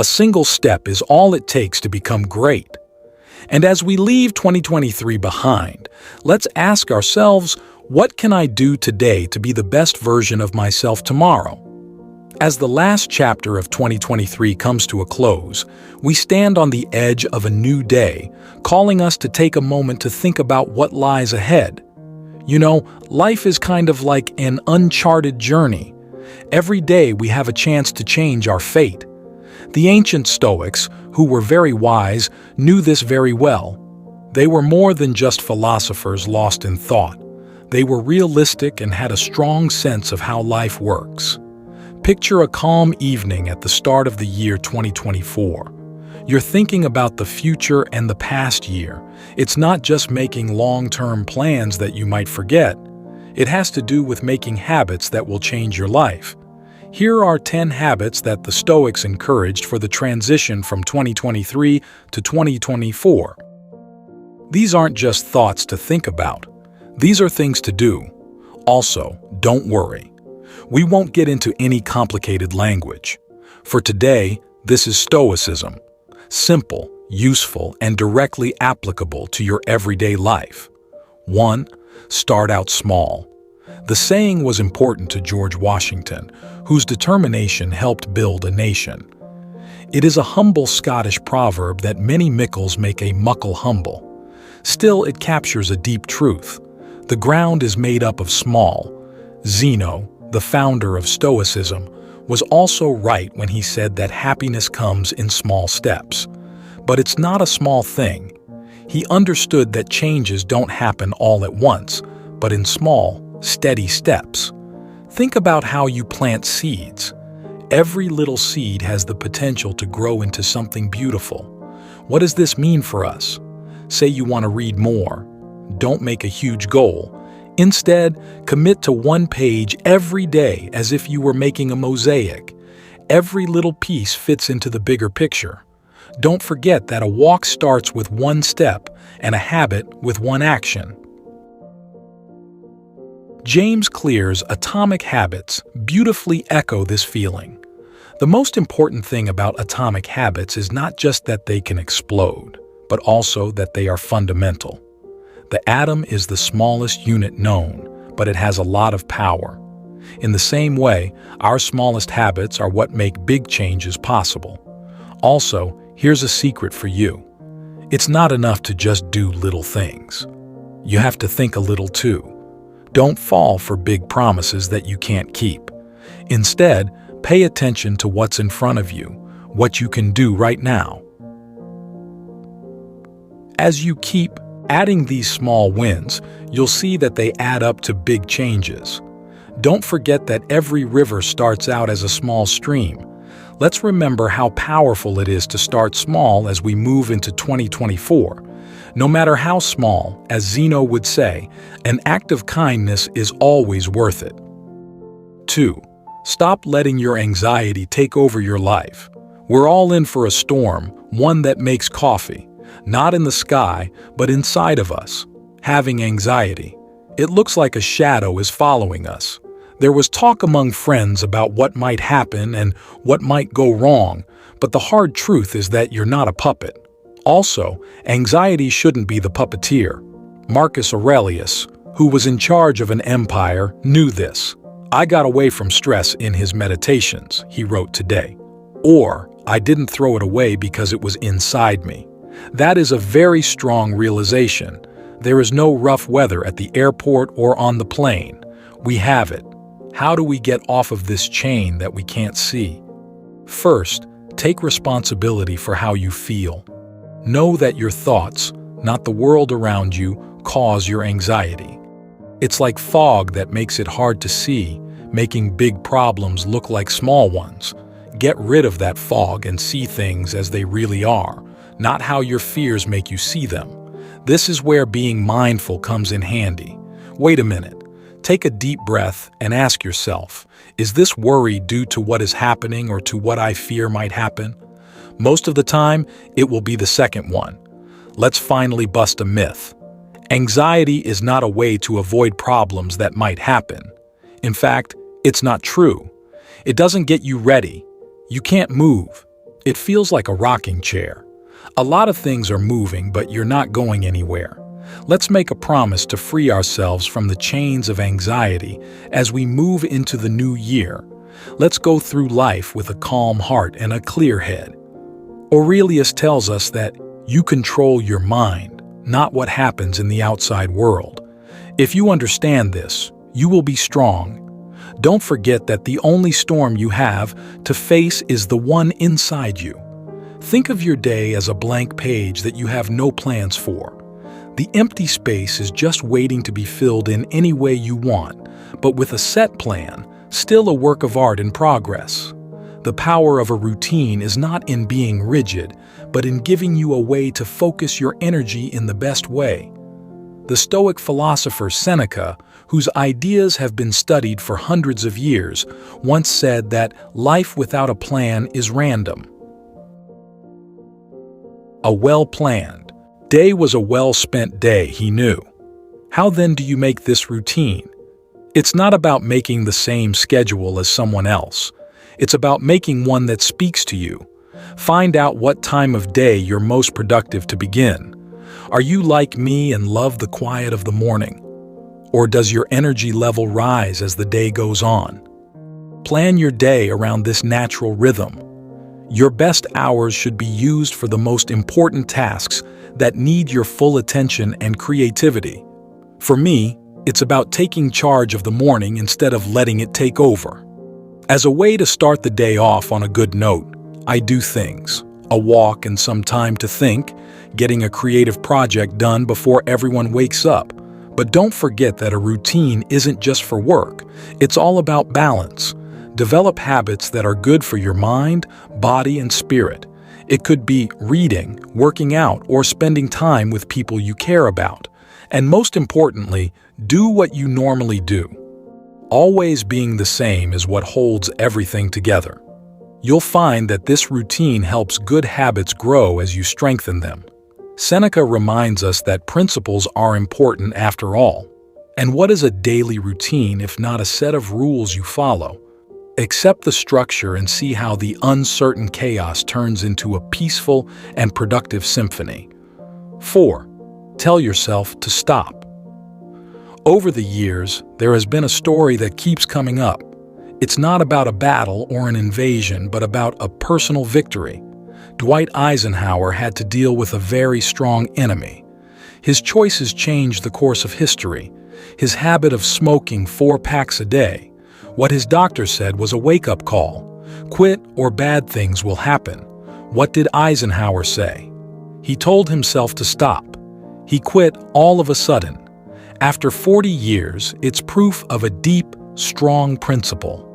A single step is all it takes to become great. And as we leave 2023 behind, let's ask ourselves, what can I do today to be the best version of myself tomorrow? As the last chapter of 2023 comes to a close, we stand on the edge of a new day, calling us to take a moment to think about what lies ahead. You know, life is kind of like an uncharted journey. Every day we have a chance to change our fate. The ancient Stoics, who were very wise, knew this very well. They were more than just philosophers lost in thought. They were realistic and had a strong sense of how life works. Picture a calm evening at the start of the year 2024. You're thinking about the future and the past year. It's not just making long-term plans that you might forget. It has to do with making habits that will change your life. Here are 10 habits that the Stoics encouraged for the transition from 2023 to 2024. These aren't just thoughts to think about. These are things to do. Also, don't worry. We won't get into any complicated language. For today, this is Stoicism. Simple, useful, and directly applicable to your everyday life. 1. Start out small. The saying was important to George Washington, whose determination helped build a nation. It is a humble Scottish proverb that many mickles make a muckle humble. Still, it captures a deep truth. The ground is made up of small. Zeno, the founder of Stoicism, was also right when he said that happiness comes in small steps. But it's not a small thing. He understood that changes don't happen all at once, but in small, steady steps. Think about how you plant seeds. Every little seed has the potential to grow into something beautiful. What does this mean for us? Say you want to read more. Don't make a huge goal. Instead, commit to one page every day as if you were making a mosaic. Every little piece fits into the bigger picture. Don't forget that a walk starts with one step and a habit with one action. James Clear's Atomic Habits beautifully echo this feeling. The most important thing about atomic habits is not just that they can explode, but also that they are fundamental. The atom is the smallest unit known, but it has a lot of power. In the same way, our smallest habits are what make big changes possible. Also, here's a secret for you. It's not enough to just do little things. You have to think a little too. Don't fall for big promises that you can't keep. Instead, pay attention to what's in front of you, what you can do right now. As you keep adding these small wins, you'll see that they add up to big changes. Don't forget that every river starts out as a small stream. Let's remember how powerful it is to start small as we move into 2024. No matter how small, as Zeno would say, an act of kindness is always worth it. 2. Stop letting your anxiety take over your life. We're all in for a storm, one that makes coffee. Not in the sky, but inside of us. Having anxiety. It looks like a shadow is following us. There was talk among friends about what might happen and what might go wrong, but the hard truth is that you're not a puppet. Also, anxiety shouldn't be the puppeteer. Marcus Aurelius, who was in charge of an empire, knew this. I got away from stress in his Meditations, he wrote today. Or, I didn't throw it away because it was inside me. That is a very strong realization. There is no rough weather at the airport or on the plane. We have it. How do we get off of this chain that we can't see? First, take responsibility for how you feel. Know that your thoughts, not the world around you, cause your anxiety. It's like fog that makes it hard to see, making big problems look like small ones. Get rid of that fog and see things as they really are, not how your fears make you see them. This is where being mindful comes in handy. Wait a minute. Take a deep breath and ask yourself, is this worry due to what is happening or to what I fear might happen? Most of the time, it will be the second one. Let's finally bust a myth. Anxiety is not a way to avoid problems that might happen. In fact, it's not true. It doesn't get you ready. You can't move. It feels like a rocking chair. A lot of things are moving, but you're not going anywhere. Let's make a promise to free ourselves from the chains of anxiety as we move into the new year. Let's go through life with a calm heart and a clear head. Aurelius tells us that you control your mind, not what happens in the outside world. If you understand this, you will be strong. Don't forget that the only storm you have to face is the one inside you. Think of your day as a blank page that you have no plans for. The empty space is just waiting to be filled in any way you want, but with a set plan, still a work of art in progress. The power of a routine is not in being rigid, but in giving you a way to focus your energy in the best way. The Stoic philosopher Seneca, whose ideas have been studied for hundreds of years, once said that life without a plan is random. A well-planned day was a well-spent day, he knew. How then do you make this routine? It's not about making the same schedule as someone else. It's about making one that speaks to you. Find out what time of day you're most productive to begin. Are you like me and love the quiet of the morning? Or does your energy level rise as the day goes on? Plan your day around this natural rhythm. Your best hours should be used for the most important tasks that need your full attention and creativity. For me, it's about taking charge of the morning instead of letting it take over. As a way to start the day off on a good note, I do things. A walk and some time to think, getting a creative project done before everyone wakes up. But don't forget that a routine isn't just for work. It's all about balance. Develop habits that are good for your mind, body, and spirit. It could be reading, working out, or spending time with people you care about. And most importantly, do what you normally do. Always being the same is what holds everything together. You'll find that this routine helps good habits grow as you strengthen them. Seneca reminds us that principles are important after all. And what is a daily routine if not a set of rules you follow? Accept the structure and see how the uncertain chaos turns into a peaceful and productive symphony. 4. Tell yourself to stop. Over the years, there has been a story that keeps coming up. It's not about a battle or an invasion, but about a personal victory. Dwight Eisenhower had to deal with a very strong enemy. His choices changed the course of history. His habit of smoking 4 packs a day. What his doctor said was a wake-up call. Quit or bad things will happen. What did Eisenhower say? He told himself to stop. He quit all of a sudden. After 40 years, it's proof of a deep, strong principle.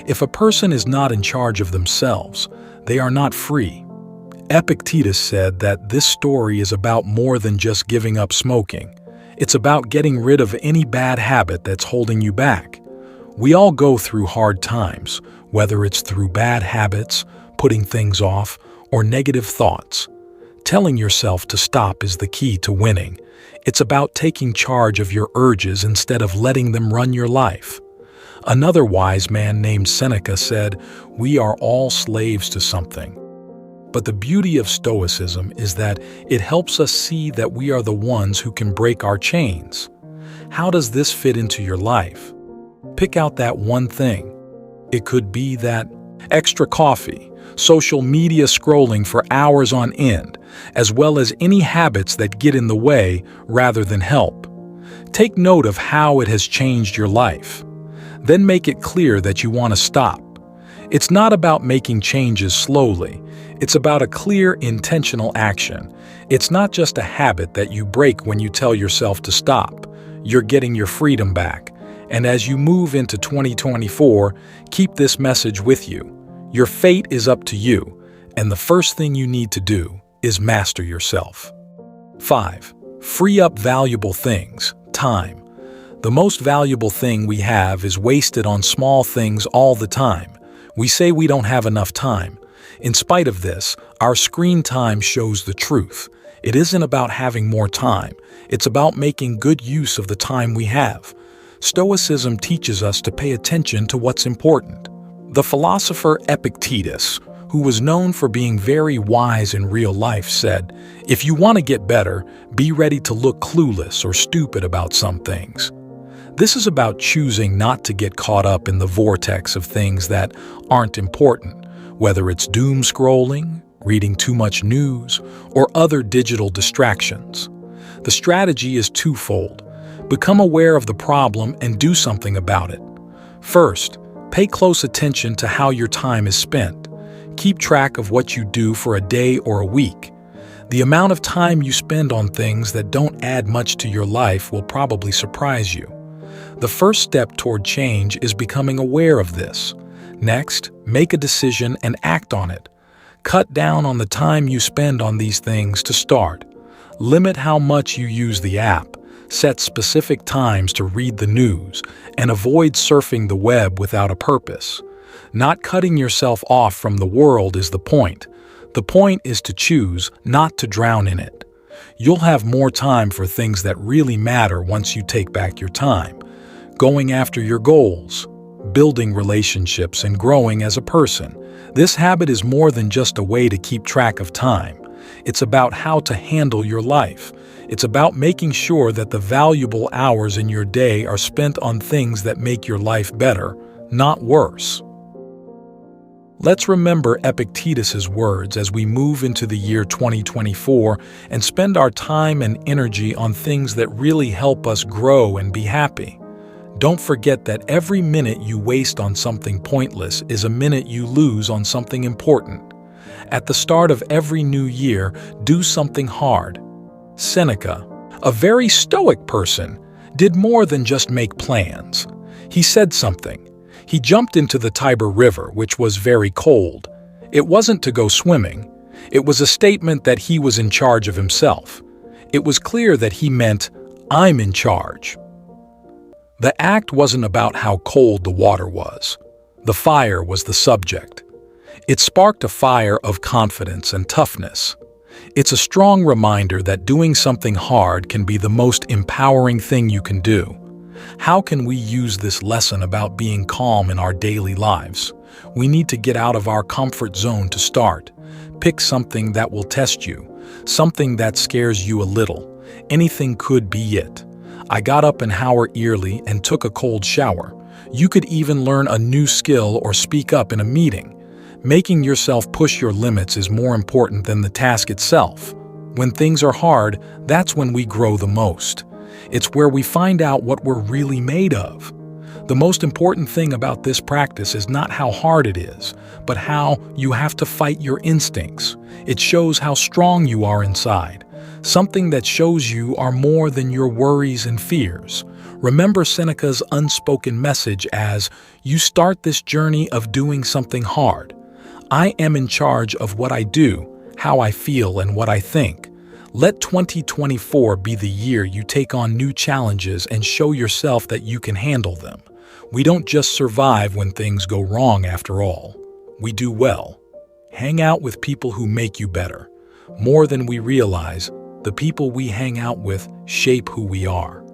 If a person is not in charge of themselves, they are not free. Epictetus said that this story is about more than just giving up smoking. It's about getting rid of any bad habit that's holding you back. We all go through hard times, whether it's through bad habits, putting things off, or negative thoughts. Telling yourself to stop is the key to winning. It's about taking charge of your urges instead of letting them run your life. Another wise man named Seneca said, "We are all slaves to something." But the beauty of Stoicism is that it helps us see that we are the ones who can break our chains. How does this fit into your life? Pick out that one thing. It could be that extra coffee, social media scrolling for hours on end, as well as any habits that get in the way rather than help. Take note of how it has changed your life. Then make it clear that you want to stop. It's not about making changes slowly. It's about a clear, intentional action. It's not just a habit that you break when you tell yourself to stop. You're getting your freedom back. And as you move into 2024, keep this message with you. Your fate is up to you, and the first thing you need to do is master yourself. 5. Free up valuable things, time. The most valuable thing we have is wasted on small things all the time. We say we don't have enough time. In spite of this, our screen time shows the truth. It isn't about having more time. It's about making good use of the time we have. Stoicism teaches us to pay attention to what's important. The philosopher Epictetus, who was known for being very wise in real life, said, "If you want to get better, be ready to look clueless or stupid about some things." This is about choosing not to get caught up in the vortex of things that aren't important, whether it's doom scrolling, reading too much news, or other digital distractions. The strategy is twofold. Become aware of the problem and do something about it. First, pay close attention to how your time is spent. Keep track of what you do for a day or a week. The amount of time you spend on things that don't add much to your life will probably surprise you. The first step toward change is becoming aware of this. Next, make a decision and act on it. Cut down on the time you spend on these things to start. Limit how much you use the app. Set specific times to read the news, and avoid surfing the web without a purpose. Not cutting yourself off from the world is the point. The point is to choose not to drown in it. You'll have more time for things that really matter once you take back your time. Going after your goals, building relationships, and growing as a person. This habit is more than just a way to keep track of time. It's about how to handle your life. It's about making sure that the valuable hours in your day are spent on things that make your life better, not worse. Let's remember Epictetus's words as we move into the year 2024 and spend our time and energy on things that really help us grow and be happy. Don't forget that every minute you waste on something pointless is a minute you lose on something important. At the start of every new year, do something hard. Seneca, a very stoic person, did more than just make plans. He said something. He jumped into the Tiber River, which was very cold. It wasn't to go swimming. It was a statement that he was in charge of himself. It was clear that he meant, "I'm in charge." The act wasn't about how cold the water was. The fire was the subject. It sparked a fire of confidence and toughness. It's a strong reminder that doing something hard can be the most empowering thing you can do. How can we use this lesson about being calm in our daily lives? We need to get out of our comfort zone to start. Pick something that will test you, something that scares you a little. Anything could be it. I got up an hour early and took a cold shower. You could even learn a new skill or speak up in a meeting. Making yourself push your limits is more important than the task itself. When things are hard, that's when we grow the most. It's where we find out what we're really made of. The most important thing about this practice is not how hard it is, but how you have to fight your instincts. It shows how strong you are inside. Something that shows you are more than your worries and fears. Remember Seneca's unspoken message as, "You start this journey of doing something hard. I am in charge of what I do, how I feel, and what I think." Let 2024 be the year you take on new challenges and show yourself that you can handle them. We don't just survive when things go wrong after all. We do well. Hang out with people who make you better. More than we realize, the people we hang out with shape who we are.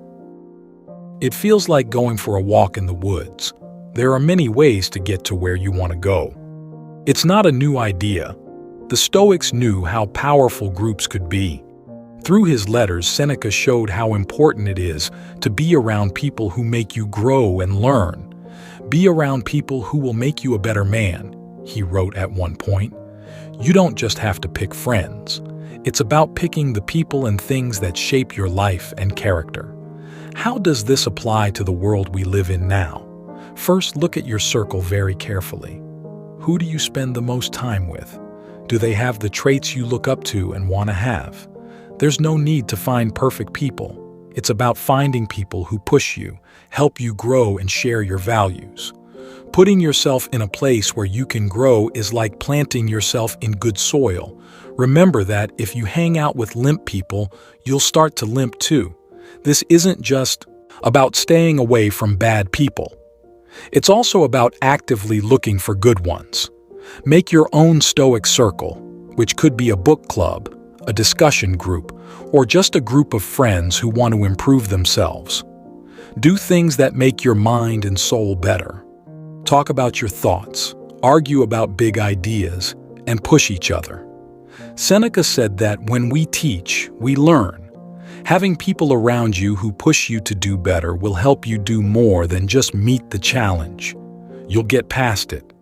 It feels like going for a walk in the woods. There are many ways to get to where you want to go. It's not a new idea. The Stoics knew how powerful groups could be. Through his letters, Seneca showed how important it is to be around people who make you grow and learn. Be around people who will make you a better man, he wrote at one point. You don't just have to pick friends. It's about picking the people and things that shape your life and character. How does this apply to the world we live in now? First, look at your circle very carefully. Who do you spend the most time with? Do they have the traits you look up to and want to have? There's no need to find perfect people. It's about finding people who push you, help you grow, and share your values. Putting yourself in a place where you can grow is like planting yourself in good soil. Remember that if you hang out with limp people, you'll start to limp too. This isn't just about staying away from bad people. It's also about actively looking for good ones. Make your own Stoic circle, which could be a book club, a discussion group, or just a group of friends who want to improve themselves. Do things that make your mind and soul better. Talk about your thoughts, argue about big ideas, and push each other. Seneca said that when we teach, we learn. Having people around you who push you to do better will help you do more than just meet the challenge. You'll get past it.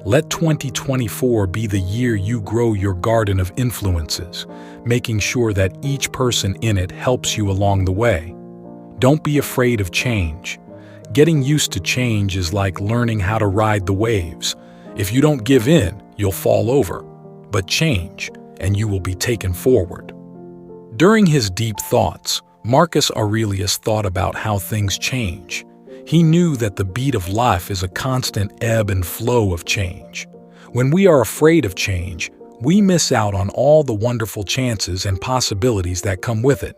Let 2024 be the year you grow your garden of influences, making sure that each person in it helps you along the way. Don't be afraid of change. Getting used to change is like learning how to ride the waves. If you don't give in, you'll fall over. But change, and you will be taken forward. During his deep thoughts, Marcus Aurelius thought about how things change. He knew that the beat of life is a constant ebb and flow of change. When we are afraid of change, we miss out on all the wonderful chances and possibilities that come with it.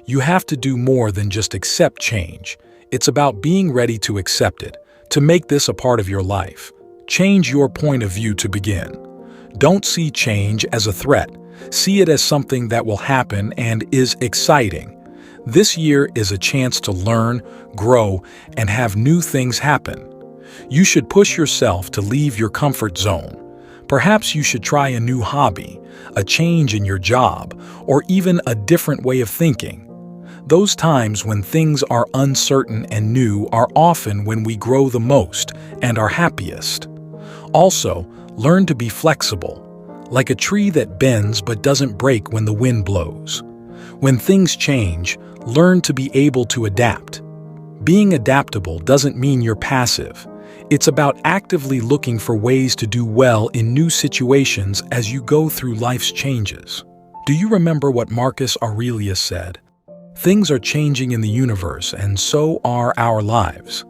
You have to do more than just accept change. It's about being ready to accept it, to make this a part of your life. Change your point of view to begin. Don't see change as a threat. See it as something that will happen and is exciting. This year is a chance to learn, grow, and have new things happen. You should push yourself to leave your comfort zone. Perhaps you should try a new hobby, a change in your job, or even a different way of thinking. Those times when things are uncertain and new are often when we grow the most and are happiest. Also, learn to be flexible, like a tree that bends but doesn't break when the wind blows. When things change, learn to be able to adapt. Being adaptable doesn't mean you're passive. It's about actively looking for ways to do well in new situations as you go through life's changes. Do you remember what Marcus Aurelius said? Things are changing in the universe, and so are our lives.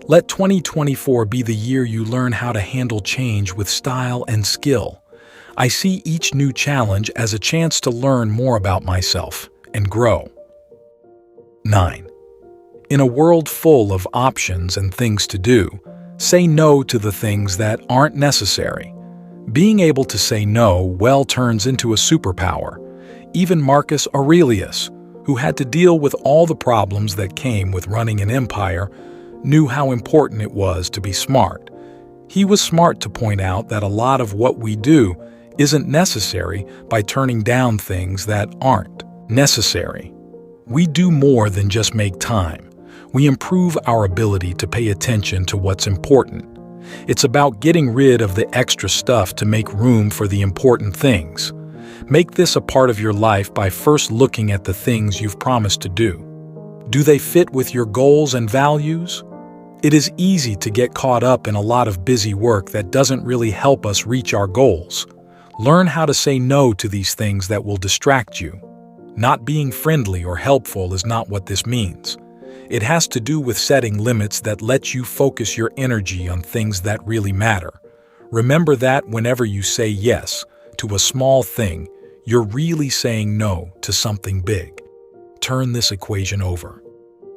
Let 2024 be the year you learn how to handle change with style and skill. I see each new challenge as a chance to learn more about myself and grow. 9. In a world full of options and things to do, say no to the things that aren't necessary. Being able to say no well turns into a superpower. Even Marcus Aurelius, who had to deal with all the problems that came with running an empire, knew how important it was to be smart. He was smart to point out that a lot of what we do isn't necessary by turning down things that aren't necessary. We do more than just make time. We improve our ability to pay attention to what's important. It's about getting rid of the extra stuff to make room for the important things. Make this a part of your life by first looking at the things you've promised to do. Do they fit with your goals and values? It is easy to get caught up in a lot of busy work that doesn't really help us reach our goals. Learn how to say no to these things that will distract you. Not being friendly or helpful is not what this means. It has to do with setting limits that let you focus your energy on things that really matter. Remember that whenever you say yes to a small thing, you're really saying no to something big. Turn this equation over.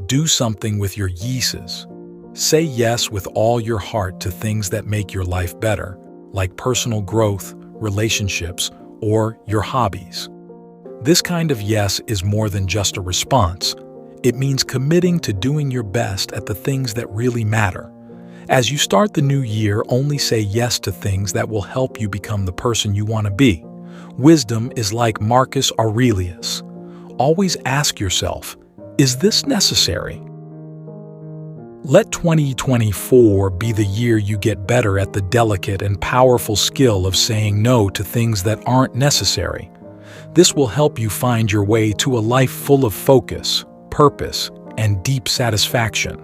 Do something with your yeses. Say yes with all your heart to things that make your life better, like personal growth, relationships, or your hobbies. This kind of yes is more than just a response. It means committing to doing your best at the things that really matter. As you start the new year, only say yes to things that will help you become the person you want to be. Wisdom is like Marcus Aurelius. Always ask yourself, is this necessary? Let 2024 be the year you get better at the delicate and powerful skill of saying no to things that aren't necessary. This will help you find your way to a life full of focus, purpose, and deep satisfaction.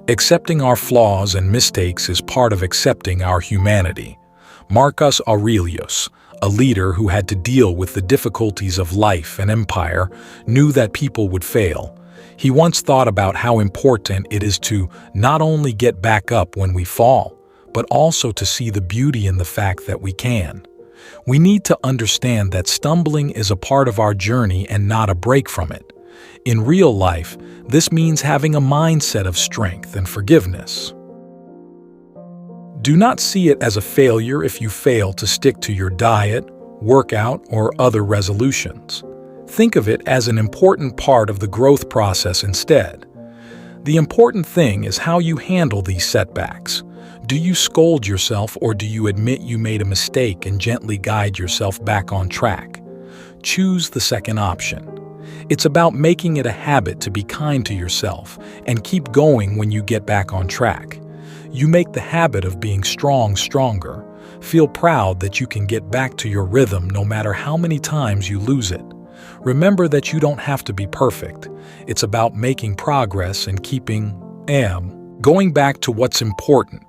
Accepting our flaws and mistakes is part of accepting our humanity. Marcus Aurelius, a leader who had to deal with the difficulties of life and empire, knew that people would fail. He once thought about how important it is to not only get back up when we fall, but also to see the beauty in the fact that we can. We need to understand that stumbling is a part of our journey and not a break from it. In real life, this means having a mindset of strength and forgiveness. Do not see it as a failure if you fail to stick to your diet, workout, or other resolutions. Think of it as an important part of the growth process instead. The important thing is how you handle these setbacks. Do you scold yourself, or do you admit you made a mistake and gently guide yourself back on track? Choose the second option. It's about making it a habit to be kind to yourself and keep going when you get back on track. You make the habit of being strong stronger. Feel proud that you can get back to your rhythm no matter how many times you lose it. Remember that you don't have to be perfect. It's about making progress and keeping going back to what's important.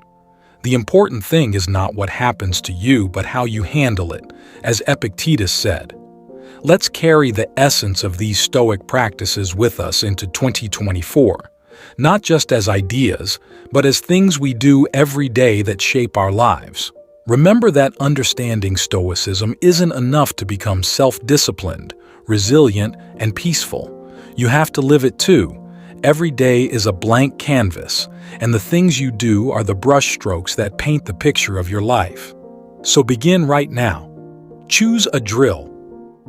The important thing is not what happens to you, but how you handle it, as Epictetus said. Let's carry the essence of these Stoic practices with us into 2024, not just as ideas, but as things we do every day that shape our lives. Remember that understanding Stoicism isn't enough to become self-disciplined, resilient, and peaceful. You have to live it too. Every day is a blank canvas, and the things you do are the brushstrokes that paint the picture of your life. So begin right now. Choose a drill.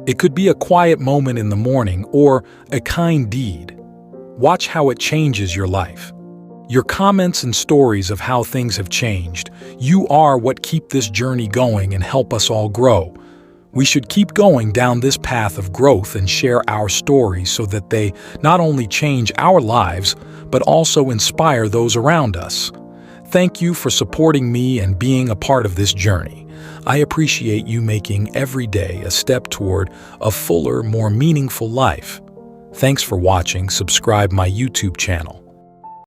It could be a quiet moment in the morning or a kind deed. Watch how it changes your life. Your comments and stories of how things have changed, you are what keep this journey going and help us all grow. We should keep going down this path of growth and share our stories so that they not only change our lives, but also inspire those around us. Thank you for supporting me and being a part of this journey. I appreciate you making every day a step toward a fuller, more meaningful life. Thanks for watching. Subscribe my YouTube channel.